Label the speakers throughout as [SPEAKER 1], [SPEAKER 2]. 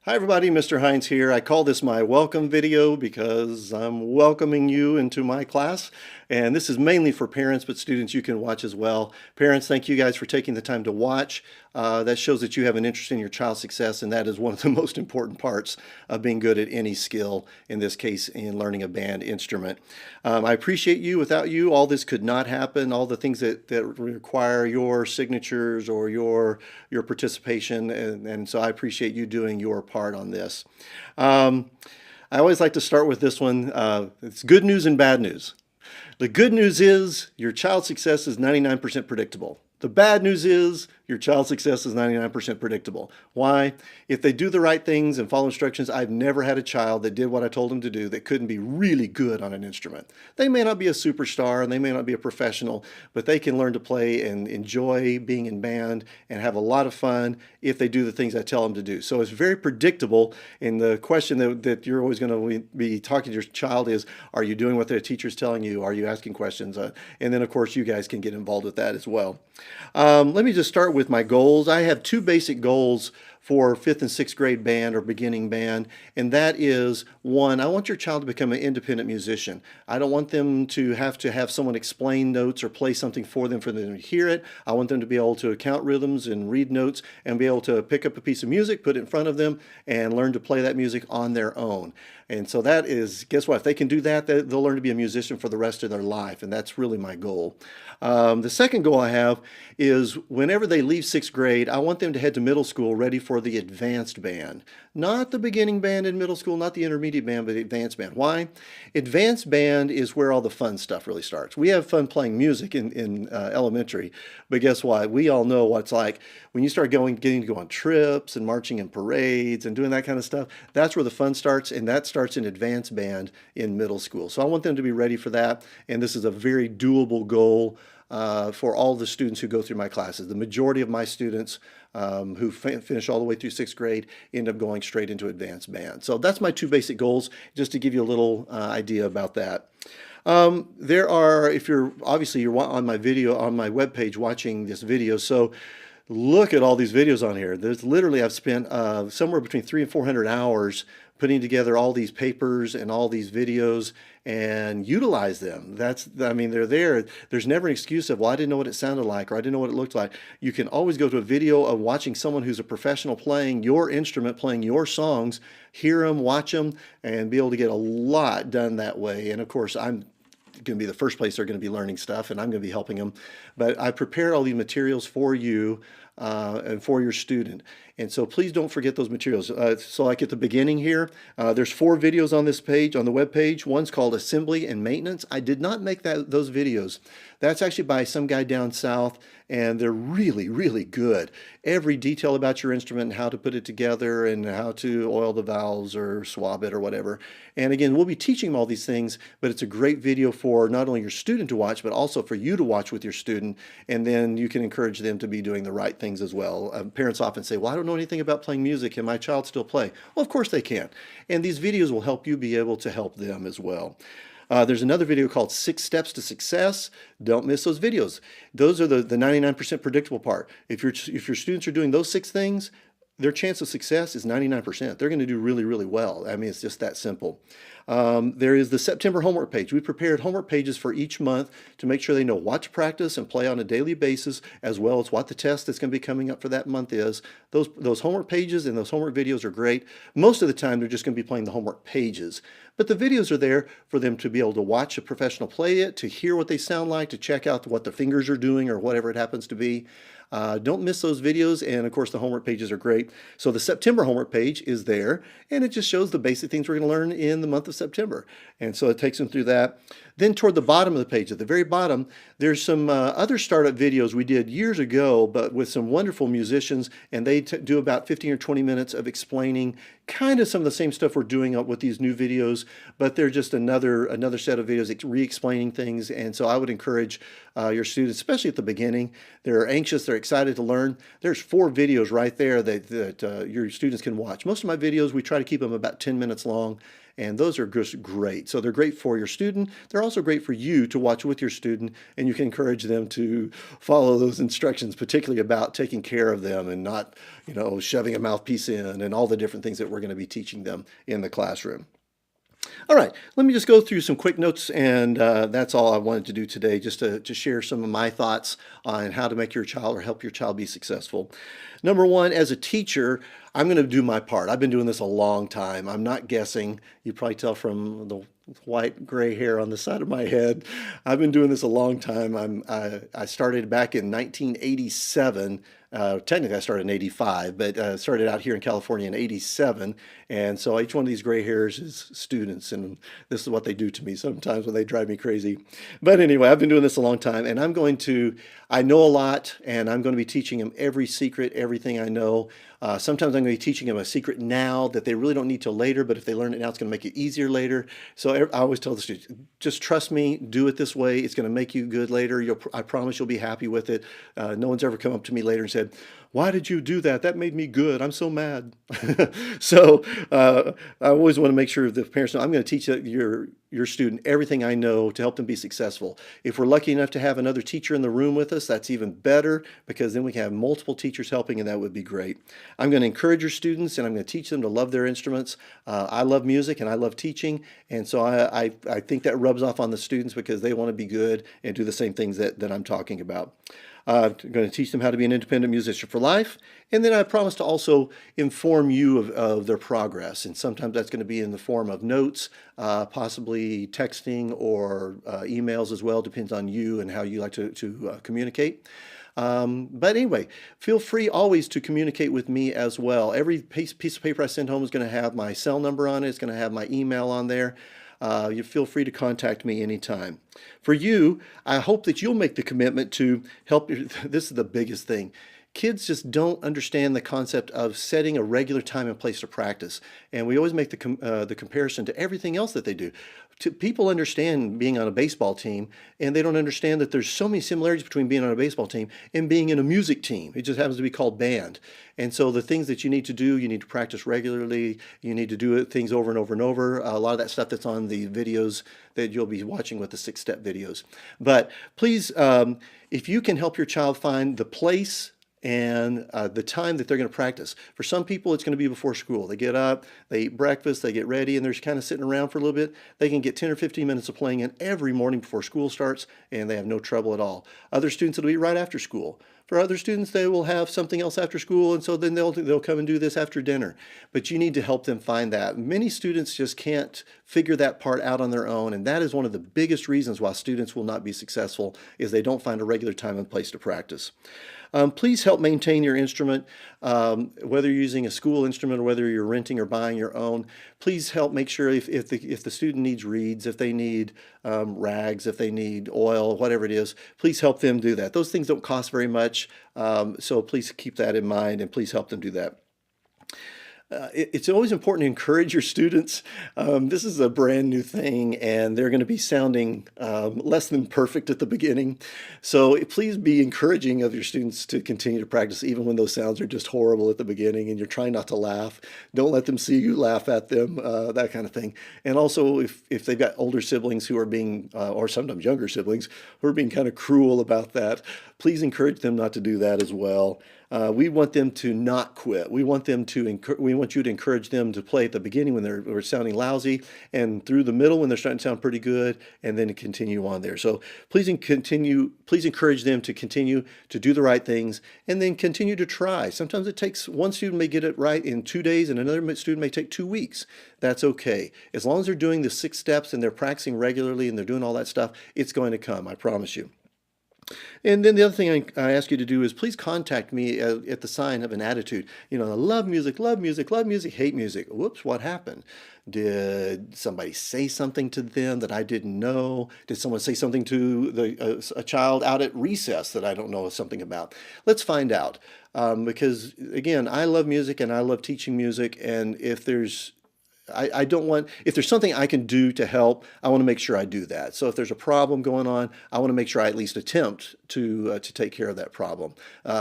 [SPEAKER 1] Hi everybody, Mr. Hinds here. I call this my welcome video because I'm welcoming you into my class. And this is mainly for parents, but students you can watch as well. Parents, thank you guys for taking the time to watch. That shows that you have an interest in your child's success, and that is one of the most important parts of being good at any skill, in this case in learning a band instrument. I appreciate you. Without you, all this could not happen. All the things that require your signatures or your participation, and so I appreciate you doing your part on this. I always like to start with this one. It's good news and bad news. The good news is your child's success is 99% predictable. The bad news is your child's success is 99% predictable. Why? If they do the right things and follow instructions, I've never had a child that did what I told them to do that couldn't be really good on an instrument. They may not be a superstar and they may not be a professional, but they can learn to play and enjoy being in band and have a lot of fun if they do the things I tell them to do. So it's very predictable. And the question that you're always going to be talking to your child is, are you doing what their teacher's telling you? Are you asking questions? And then, of course, you guys can get involved with that as well. Let me just start with my goals. I have two basic goals for 5th and 6th grade band or beginning band, and that is, one, I want your child to become an independent musician. I don't want them to have someone explain notes or play something for them to hear it. I want them to be able to count rhythms and read notes and be able to pick up a piece of music, put it in front of them, and learn to play that music on their own. And so that is, guess what? If they can do that, they'll learn to be a musician for the rest of their life, and that's really my goal. The second goal I have is whenever they leave 6th grade, I want them to head to middle school ready for the advanced band. Not the beginning band in middle school, not the intermediate band, but the advanced band. Why? Advanced band is where all the fun stuff really starts. We have fun playing music in elementary, but guess what? We all know what it's like when you start getting to go on trips and marching in parades and doing that kind of stuff. That's where the fun starts, and that starts in advanced band in middle school. So I want them to be ready for that, and this is a very doable goal for all the students who go through my classes. The majority of my students who finish all the way through 6th grade end up going straight into advanced band. So that's my two basic goals, just to give you a little idea about that. There are, if you're on my webpage watching this video, so look at all these videos on here. There's literally, I've spent somewhere between 300 and 400 hours putting together all these papers and all these videos and utilize them. I mean, they're there. There's never an excuse of, well, I didn't know what it sounded like, or I didn't know what it looked like. You can always go to a video of watching someone who's a professional playing your instrument, playing your songs, hear them, watch them, and be able to get a lot done that way. And of course, I'm going to be the first place they're going to be learning stuff, and I'm going to be helping them. But I prepared all these materials for you and for your student. And so please don't forget those materials. So like at the beginning here, there's 4 videos on this page, on the web page. One's called Assembly and Maintenance. I did not make those videos. That's actually by some guy down south, and they're really, really good. Every detail about your instrument and how to put it together and how to oil the valves or swab it or whatever. And again, we'll be teaching them all these things, but it's a great video for not only your student to watch, but also for you to watch with your student, and then you can encourage them to be doing the right things as well. Parents often say, well, I don't know anything about playing music. Can my child still play? Well, of course they can. And these videos will help you be able to help them as well. There's another video called 6 Steps to Success. Don't miss those videos. Those are the 99% predictable part. If your students are doing those 6 things, their chance of success is 99%. They're going to do really, really well. I mean, it's just that simple. There is the September homework page. We prepared homework pages for each month to make sure they know what to practice and play on a daily basis, as well as what the test that's going to be coming up for that month is. Those homework pages and those homework videos are great. Most of the time, they're just going to be playing the homework pages. But the videos are there for them to be able to watch a professional play it, to hear what they sound like, to check out what the fingers are doing or whatever it happens to be. Don't miss those videos, and of course the homework pages are great. So the September homework page is there, and it just shows the basic things we're going to learn in the month of September. And so it takes them through that. Then toward the bottom of the page, at the very bottom, there's some other startup videos we did years ago, but with some wonderful musicians, and they do about 15 or 20 minutes of explaining kind of some of the same stuff we're doing with these new videos, but they're just another set of videos re-explaining things. And so I would encourage your students, especially at the beginning, they're anxious, they're excited to learn. There's 4 videos right there that your students can watch. Most of my videos, we try to keep them about 10 minutes long. and those are just great. So they're great for your student. They're also great for you to watch with your student, and you can encourage them to follow those instructions, particularly about taking care of them and not, shoving a mouthpiece in and all the different things that we're going to be teaching them in the classroom. All right, let me just go through some quick notes, and that's all I wanted to do today, just to share some of my thoughts on how to make your child or help your child be successful. Number one, as a teacher, I'm going to do my part. I've been doing this a long time. I'm not guessing. You probably tell from the white gray hair on the side of my head. I've been doing this a long time. I started back in 1987. Technically, I started in 85, but started out here in California in 87. And so each one of these gray hairs is students, and this is what they do to me sometimes when they drive me crazy. But anyway, I've been doing this a long time, and I know a lot, and I'm going to be teaching them every secret, everything I know. Sometimes I'm going to be teaching them a secret now that they really don't need till later, but if they learn it now, it's going to make it easier later. So I always tell the students, just trust me, do it this way. It's going to make you good later. I promise you'll be happy with it. No one's ever come up to me later and said, "Why did you do that? That made me good. I'm so mad." So I always want to make sure the parents know I'm going to teach your student everything I know to help them be successful. If we're lucky enough to have another teacher in the room with us, that's even better, because then we can have multiple teachers helping, and that would be great. I'm going to encourage your students, and I'm going to teach them to love their instruments. I love music and I love teaching, and so I think that rubs off on the students because they want to be good and do the same things that I'm talking about. I'm going to teach them how to be an independent musician for life. And then I promise to also inform you of their progress. And sometimes that's going to be in the form of notes, possibly texting or emails as well. Depends on you and how you like to communicate. But anyway, feel free always to communicate with me as well. Every piece of paper I send home is going to have my cell number on it. It's going to have my email on there. You feel free to contact me anytime. For you, I hope that you'll make the commitment to help. This is the biggest thing. Kids just don't understand the concept of setting a regular time and place to practice. And we always make the comparison to everything else that they do. People understand being on a baseball team, and they don't understand that there's so many similarities between being on a baseball team and being in a music team. It just happens to be called band. And so the things that you need to do, you need to practice regularly. You need to do things over and over and over. A lot of that stuff that's on the videos that you'll be watching with the 6-step videos. But please, if you can help your child find the place and the time that they're going to practice. For some people, it's going to be before school. They get up, they eat breakfast, they get ready, and they're just kind of sitting around for a little bit. They can get 10 or 15 minutes of playing in every morning before school starts, and they have no trouble at all. Other students, it'll be right after school. For other students, they will have something else after school, and so then they'll come and do this after dinner. But you need to help them find that. Many students just can't figure that part out on their own, and that is one of the biggest reasons why students will not be successful, is they don't find a regular time and place to practice. Please help maintain your instrument, whether you're using a school instrument or whether you're renting or buying your own. Please help make sure if the student needs reeds, if they need rags, if they need oil, whatever it is, please help them do that. Those things don't cost very much, so please keep that in mind and please help them do that. It's always important to encourage your students. This is a brand new thing, and they're going to be sounding less than perfect at the beginning. So please be encouraging of your students to continue to practice, even when those sounds are just horrible at the beginning and you're trying not to laugh. Don't let them see you laugh at them, that kind of thing. And also, if they've got older siblings who are being, or sometimes younger siblings, who are being kind of cruel about that, please encourage them not to do that as well. We want them to not quit. We want you to encourage them to play at the beginning when they're sounding lousy, and through the middle when they're starting to sound pretty good, and then to continue on there. So please encourage them to continue to do the right things, and then continue to try. Sometimes it takes, one student may get it right in 2 days, and another student may take 2 weeks. That's okay. As long as they're doing the 6 steps and they're practicing regularly and they're doing all that stuff, it's going to come, I promise you. And then the other thing I ask you to do is please contact me at the sign of an attitude. Love music, love music, love music, hate music. Whoops, what happened? Did somebody say something to them that I didn't know? Did someone say something to a child out at recess that I don't know something about? Let's find out. Because, again, I love music and I love teaching music, and if there's I don't want, if there's something I can do to help, I want to make sure I do that. So if there's a problem going on, I want to make sure I at least attempt to take care of that problem.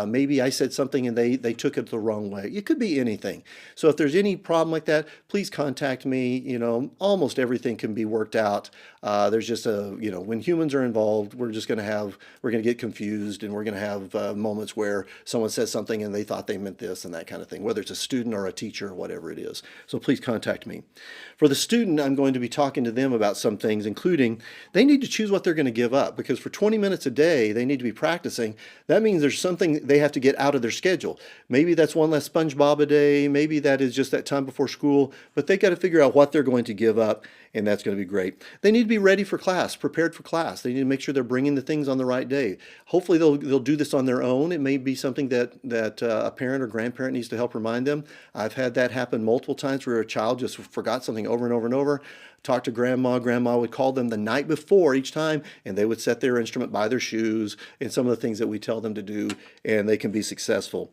[SPEAKER 1] Maybe I said something and they took it the wrong way. It could be anything. So if there's any problem like that, please contact me. You know, almost everything can be worked out. There's just when humans are involved, we're going to get confused, and we're going to have moments where someone says something and they thought they meant this and that kind of thing, whether it's a student or a teacher or whatever it is. So please contact me. For the student, I'm going to be talking to them about some things, including they need to choose what they're going to give up, because for 20 minutes a day, they need to be practicing. That means there's something they have to get out of their schedule. Maybe that's one less SpongeBob a day. Maybe that is just that time before school, but they got to figure out what they're going to give up, and that's going to be great. They need to be ready for class, prepared for class. They need to make sure they're bringing the things on the right day. Hopefully they'll do this on their own. It may be something that a parent or grandparent needs to help remind them. I've had that happen multiple times where a child just forgot something over and over and over. Talk to grandma. Grandma would call them the night before each time, and they would set their instrument by their shoes and some of the things that we tell them to do, and they can be successful.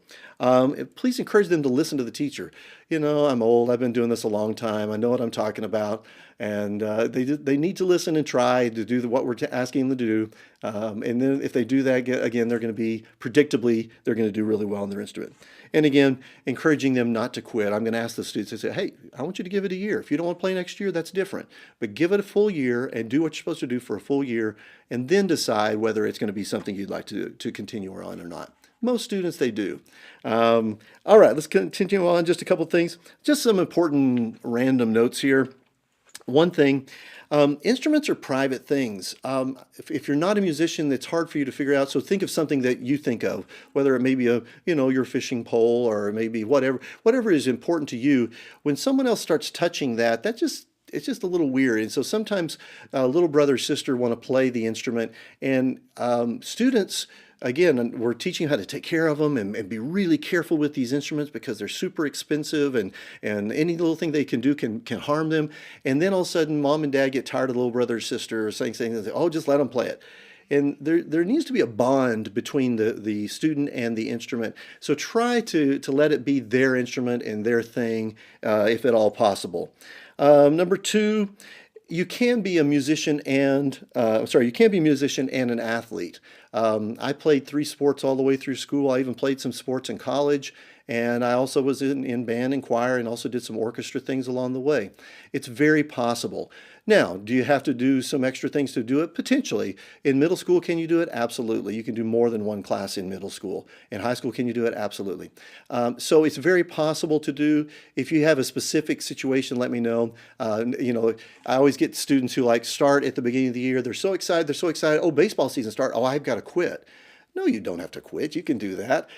[SPEAKER 1] Please encourage them to listen to the teacher. You know, I'm old. I've been doing this a long time. I know what I'm talking about. And they need to listen and try to do what we're asking them to do. And then if they do that, again, they're going to be, predictably, they're going to do really well on their instrument. And again, encouraging them not to quit. I'm going to ask the students, I say, hey, I want you to give it a year. If you don't want to play next year, that's different. But give it a full year and do what you're supposed to do for a full year, and then decide whether it's going to be something you'd like to continue on or not. Most students, they do. All right, let's continue on. Just a couple things. Just some important random notes here. One thing, instruments are private things. If you're not a musician, it's hard for you to figure out. So think of something that you think of, whether it may be your fishing pole, or maybe whatever is important to you. When someone else starts touching that, it's just a little weird. And so sometimes little brother or sister want to play the instrument, and students, again, we're teaching how to take care of them and be really careful with these instruments, because they're super expensive, and any little thing they can do can harm them. And then all of a sudden, mom and dad get tired of little brother or sister saying, oh, just let them play it. And there needs to be a bond between the student and the instrument. So try to let it be their instrument and their thing, if at all possible. Number two, you can be a musician and an athlete. I played 3 sports all the way through school. I even played some sports in college, and I also was in band and choir, and also did some orchestra things along the way. It's very possible. Now, do you have to do some extra things to do it? Potentially. In middle school, can you do it? Absolutely. You can do more than one class in middle school. In high school, can you do it? Absolutely. So it's very possible to do. If you have a specific situation, let me know. I always get students who start at the beginning of the year. They're so excited. Oh, baseball season start. Oh, I've got to quit. No, you don't have to quit. You can do that.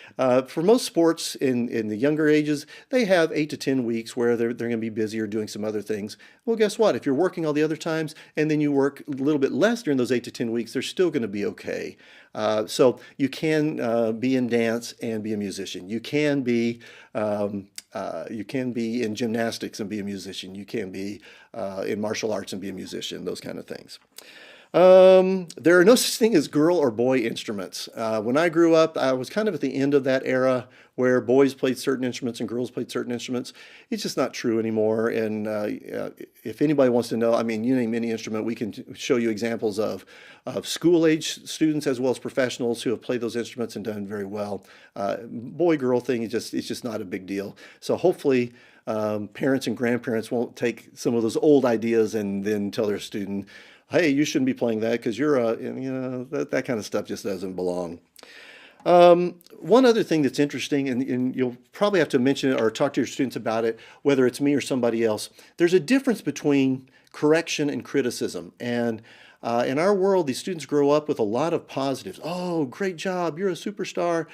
[SPEAKER 1] For most sports in the younger ages, they have 8 to 10 weeks where they're going to be busy or doing some other things. Well, guess what? If you're working all the other times and then you work a little bit less during those 8 to 10 weeks, they're still going to be okay. So you can be in dance and be a musician. You can be in gymnastics and be a musician. You can be in martial arts and be a musician. Those kind of things. There are no such thing as girl or boy instruments. When I grew up, I was kind of at the end of that era where boys played certain instruments and girls played certain instruments. It's just not true anymore. And if anybody wants to know, I mean, you name any instrument, we can show you examples of school-age students as well as professionals who have played those instruments and done very well. Boy-girl thing, it's just not a big deal. So hopefully parents and grandparents won't take some of those old ideas and then tell their student, hey, you shouldn't be playing that because you're that kind of stuff just doesn't belong. One other thing that's interesting, and you'll probably have to mention it or talk to your students about it, whether it's me or somebody else, there's a difference between correction and criticism. And in our world, these students grow up with a lot of positives. Oh, great job, you're a superstar.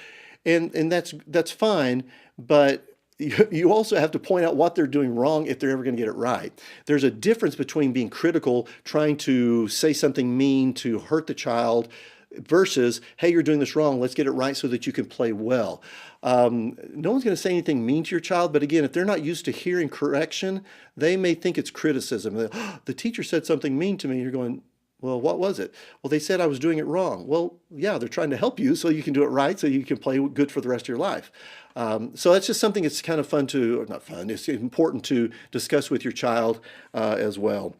[SPEAKER 1] And that's fine, but you also have to point out what they're doing wrong if they're ever going to get it right. There's a difference between being critical, trying to say something mean to hurt the child, versus, hey, you're doing this wrong, let's get it right so that you can play well. No one's going to say anything mean to your child, but again, if they're not used to hearing correction, they may think it's criticism. Oh, the teacher said something mean to me. You're going, Well, what was it? Well, they said I was doing it wrong. Well, yeah, they're trying to help you so you can do it right, so you can play good for the rest of your life. So that's just something that's kind of fun to, or not fun, it's important to discuss with your child as well.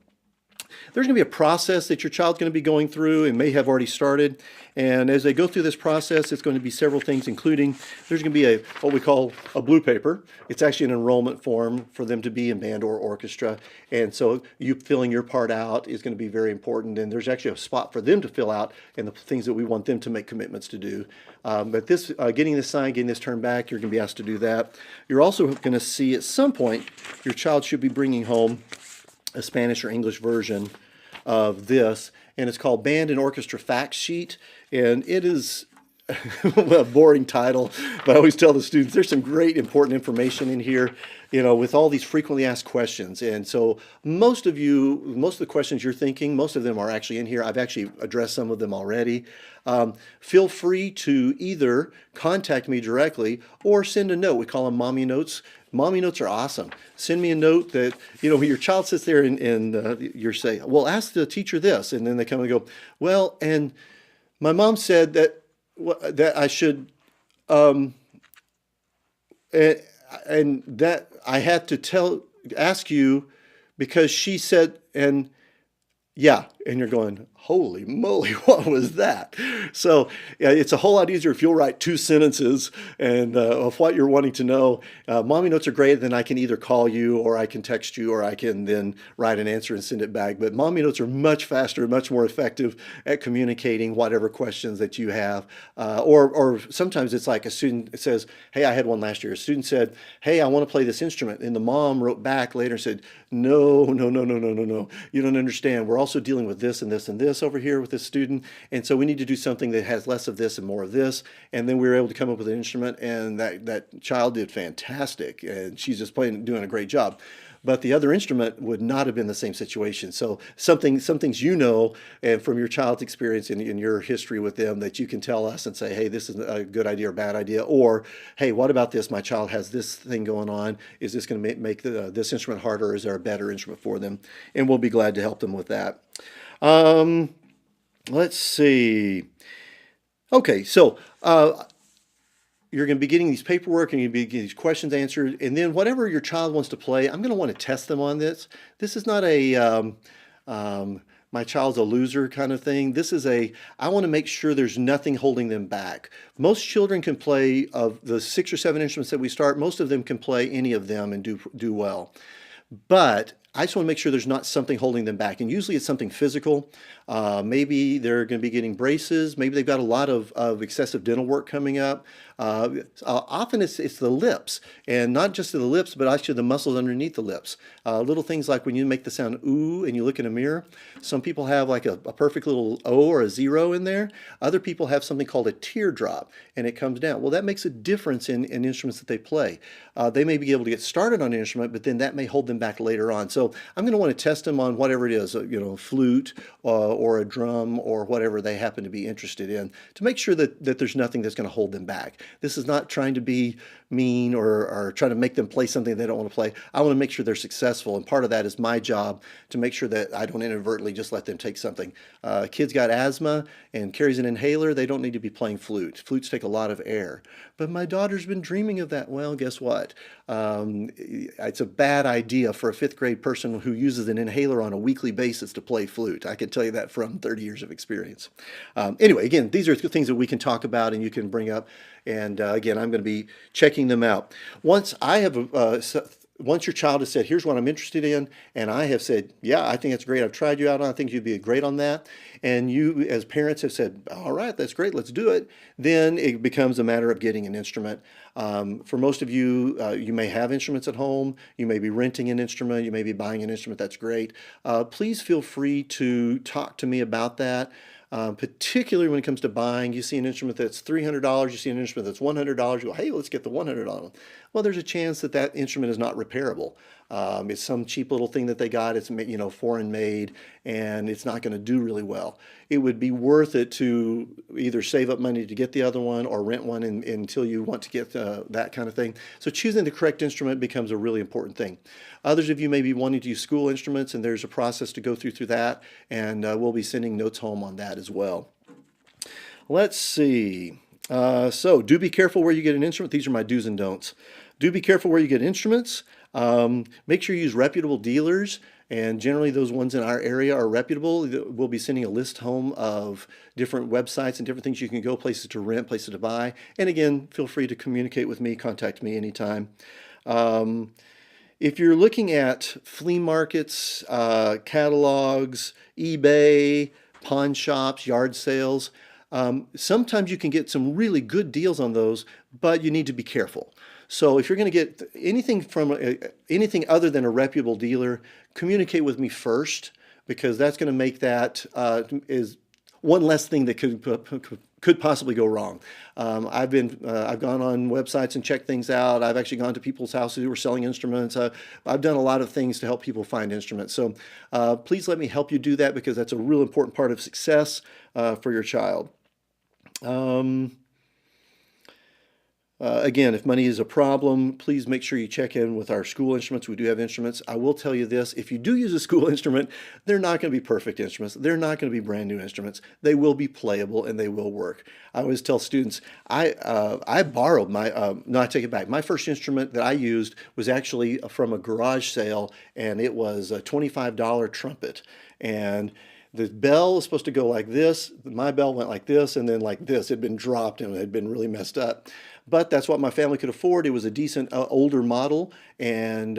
[SPEAKER 1] There's going to be a process that your child's going to be going through and may have already started. And as they go through this process, it's going to be several things, including there's going to be what we call a blue paper. It's actually an enrollment form for them to be in band or orchestra. And so you filling your part out is going to be very important. And there's actually a spot for them to fill out and the things that we want them to make commitments to do. But this, getting this signed, getting this turned back, you're going to be asked to do that. You're also going to see at some point your child should be bringing home a Spanish or English version of this, and it's called Band and Orchestra Fact Sheet, and it is a boring title, but I always tell the students there's some great important information in here, with all these frequently asked questions. And so most of the questions you're thinking, most of them are actually in here. I've actually addressed some of them already. Feel free to either contact me directly or send a note. We call them mommy notes. Mommy notes are awesome. Send me a note that, when your child sits there and you're saying, well, ask the teacher this. And then they come and go, well, and my mom said that I should, and that I had to ask you because she said, and yeah, and you're going, holy moly, what was that? So yeah, it's a whole lot easier if you'll write 2 sentences and of what you're wanting to know. Mommy notes are great. Then I can either call you or I can text you or I can then write an answer and send it back. But mommy notes are much faster, much more effective at communicating whatever questions that you have. Or sometimes it's like a student says, hey, I had one last year. A student said, hey, I want to play this instrument. And the mom wrote back later and said, no, no, no, no, no, no, no. You don't understand. We're also dealing with this and this and this over here with this student. And so we need to do something that has less of this and more of this. And then we were able to come up with an instrument, and that child did fantastic. And she's just doing a great job. But the other instrument would not have been the same situation. So some things and from your child's experience in your history with them that you can tell us and say, hey, this is a good idea or bad idea. Or, hey, what about this? My child has this thing going on. Is this going to make this instrument harder, or is there a better instrument for them? And we'll be glad to help them with that. Let's see. Okay, so you're going to be getting these paperwork and you're going to be getting these questions answered. And then whatever your child wants to play, I'm going to want to test them on this. This is not a my child's a loser kind of thing. This is I want to make sure there's nothing holding them back. Most children can play, of the 6 or 7 instruments that we start, most of them can play any of them and do well. But I just want to make sure there's not something holding them back. And usually it's something physical. Maybe they're going to be getting braces. Maybe they've got a lot of excessive dental work coming up. Often it's the lips, and not just the lips, but actually the muscles underneath the lips. Little things like when you make the sound ooh and you look in a mirror, some people have like a perfect little O or a 0 in there. Other people have something called a teardrop, and it comes down. Well, that makes a difference in instruments that they play. They may be able to get started on an instrument, but then that may hold them back later on. So I'm going to want to test them on whatever it is, flute or a drum or whatever they happen to be interested in, to make sure that there's nothing that's going to hold them back. This is not trying to be mean or trying to make them play something they don't want to play. I want to make sure they're successful, and part of that is my job to make sure that I don't inadvertently just let them take something. Kids got asthma and carries an inhaler, they don't need to be playing flute. Flutes take a lot of air. But my daughter's been dreaming of that. Well, guess what? It's a bad idea for a 5th grade person who uses an inhaler on a weekly basis to play flute. I can tell you that from 30 years of experience. Anyway, again, these are things that we can talk about and you can bring up. And again, I'm going to be checking them out. Once your child has said, here's what I'm interested in, and I have said, yeah, I think that's great. I've tried you out on it. I think you'd be great on that. And you, as parents, have said, all right, that's great. Let's do it. Then it becomes a matter of getting an instrument. For most of you, you may have instruments at home. You may be renting an instrument. You may be buying an instrument. That's great. Please feel free to talk to me about that. particularly when it comes to buying. You see an instrument that's $300, you see an instrument that's $100, you go, hey, let's get the $100 one. Well, there's a chance that that instrument is not repairable. It's some cheap little thing that they got. It's foreign made, and it's not going to do really well. It would be worth it to either save up money to get the other one or rent one until you want to get that kind of thing. So choosing the correct instrument becomes a really important thing. Others of you may be wanting to use school instruments, and there's a process to go through that, and we'll be sending notes home on that as well. Let's see. So do be careful where you get an instrument. These are my do's and don'ts. Do be careful where you get instruments. Make sure you use reputable dealers, and generally those ones in our area are reputable. We'll be sending a list home of different websites and different things you can go, places to rent, places to buy. And again, feel free to communicate with me, contact me anytime. If you're looking at flea markets, catalogs, eBay, pawn shops, yard sales, sometimes you can get some really good deals on those, but you need to be careful. So if you're going to get anything from anything other than a reputable dealer, communicate with me first, because that's going to make that is one less thing that could possibly go wrong. I've gone on websites and checked things out. I've actually gone to people's houses who are selling instruments. I've done a lot of things to help people find instruments. So please let me help you do that, because that's a real important part of success for your child. Again, if money is a problem, please make sure you check in with our school instruments. We do have instruments. I will tell you this, if you do use a school instrument, they're not going to be perfect instruments. They're not going to be brand new instruments. They will be playable and they will work. I always tell students, I borrowed my, no, I take it back. My first instrument that I used was actually from a garage sale, and it was a $25 trumpet. And the bell was supposed to go like this. My bell went like this, and then like this. It had been dropped and it had been really messed up. But that's what my family could afford. It was a decent older model, and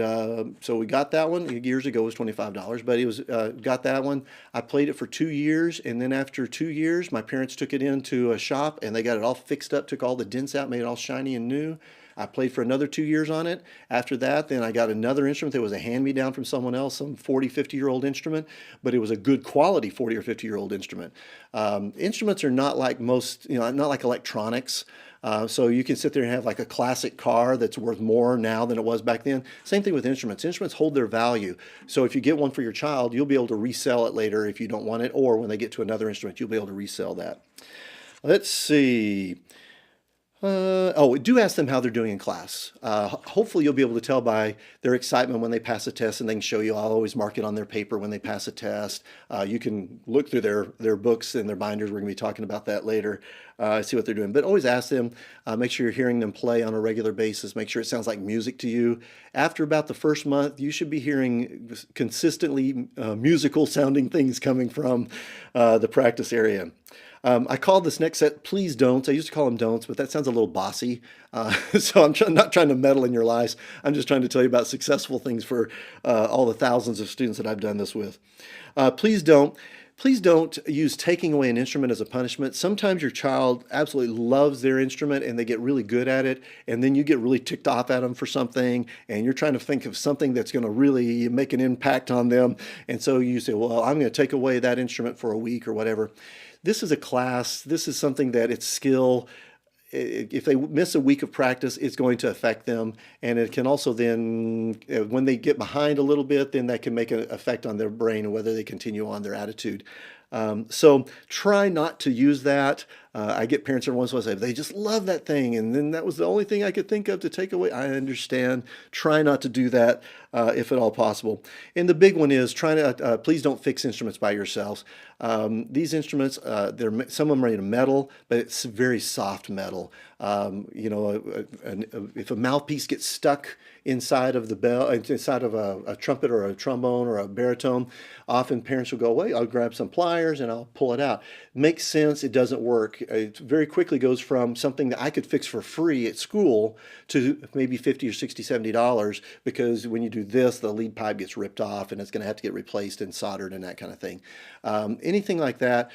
[SPEAKER 1] so we got that one. Years ago it was $25, but it was got that one. I played it for 2 years, and then after 2 years, my parents took it into a shop and they got it all fixed up, took all the dents out, made it all shiny and new. I played for another 2 years on it. After that, then I got another instrument that was a hand-me-down from someone else, some 40, 50-year-old instrument, but it was a good quality 40 or 50-year-old instrument. Instruments are not like most, not like electronics. So you can sit there and have like a classic car that's worth more now than it was back then. Same thing with instruments. Instruments hold their value. So if you get one for your child, you'll be able to resell it later if you don't want it, or when they get to another instrument, you'll be able to resell that. Let's see. Do ask them how they're doing in class. Hopefully you'll be able to tell by their excitement when they pass a test, and they can show you. I'll always mark it on their paper when they pass a test. You can look through their books and their binders. We're going to be talking about that later. See what they're doing. But always ask them. Make sure you're hearing them play on a regular basis. Make sure it sounds like music to you. After about the first month, you should be hearing consistently musical sounding things coming from the practice area. I call this next set please don'ts. I used to call them don'ts, but that sounds a little bossy. So I'm not trying to meddle in your lives. I'm just trying to tell you about successful things for all the thousands of students that I've done this with. Please don't use taking away an instrument as a punishment. Sometimes your child absolutely loves their instrument and they get really good at it, and then you get really ticked off at them for something, and you're trying to think of something that's going to really make an impact on them. And so you say, well, I'm going to take away that instrument for a week or whatever. This is a class. This is something that it's skill. If they miss a week of practice, it's going to affect them. And it can also then, when they get behind a little bit, then that can make an effect on their brain and whether they continue on their attitude. So try not to use that. I get parents every once in a while say, they just love that thing, and then that was the only thing I could think of to take away. I understand. Try not to do that if at all possible. And the big one is please don't fix instruments by yourselves. These instruments, some of them are made of metal, but it's very soft metal. If a mouthpiece gets stuck inside of the bell, inside of a trumpet or a trombone or a baritone, often parents will go, wait, I'll grab some pliers and I'll pull it out. Makes sense. It doesn't work. it very quickly goes from something that I could fix for free at school to maybe 50 or 60, $70, because when you do this, the lead pipe gets ripped off and it's going to have to get replaced and soldered and that kind of thing. Anything like that,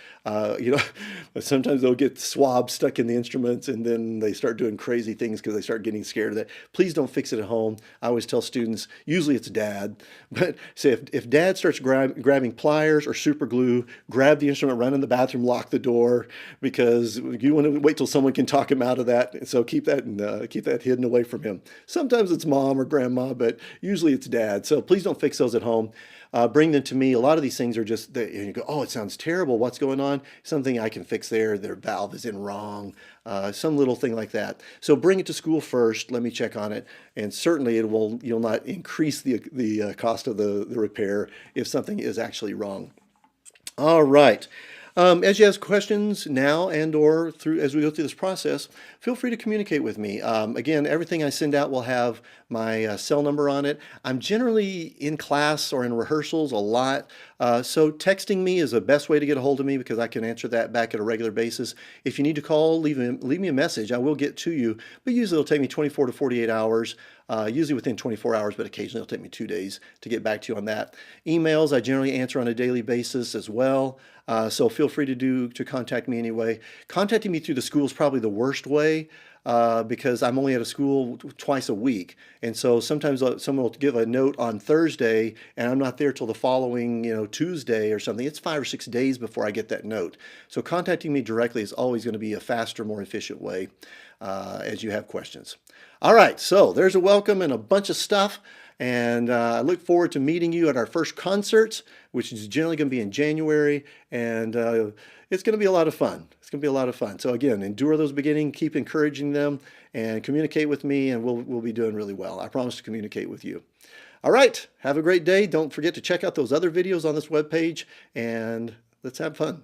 [SPEAKER 1] sometimes they'll get swabs stuck in the instruments and then they start doing crazy things because they start getting scared of that. Please don't fix it at home. I always tell students, usually it's dad, but say if dad starts grabbing pliers or super glue, grab the instrument, run in the bathroom, lock the door, because you want to wait till someone can talk him out of that. So keep that hidden away from him. Sometimes it's mom or grandma, but usually it's dad. So please don't fix those at home. Bring them to me. A lot of these things are just, you go, oh, it sounds terrible. What's going on? Something I can fix there. Their valve is in wrong. Some little thing like that. So bring it to school first. Let me check on it. And certainly you'll not increase the cost of the repair if something is actually wrong. All right. As you have questions now and or as we go through this process, feel free to communicate with me. Again, everything I send out will have my cell number on it. I'm generally in class or in rehearsals a lot, so texting me is the best way to get a hold of me because I can answer that back at a regular basis. If you need to call, leave me a message. I will get to you, but usually it'll take me 24 to 48 hours. Usually within 24 hours, but occasionally it'll take me 2 days to get back to you on that. Emails, I generally answer on a daily basis as well. So feel free to contact me anyway. Contacting me through the school is probably the worst way because I'm only at a school twice a week. And so sometimes someone will give a note on Thursday and I'm not there till the following, Tuesday or something. It's 5 or 6 days before I get that note. So contacting me directly is always going to be a faster, more efficient way as you have questions. All right, so there's a welcome and a bunch of stuff. And I look forward to meeting you at our first concerts, which is generally going to be in January. And it's going to be a lot of fun. It's going to be a lot of fun. So again, endure those beginnings, keep encouraging them, and communicate with me, and we'll be doing really well. I promise to communicate with you. All right, have a great day. Don't forget to check out those other videos on this webpage, and let's have fun.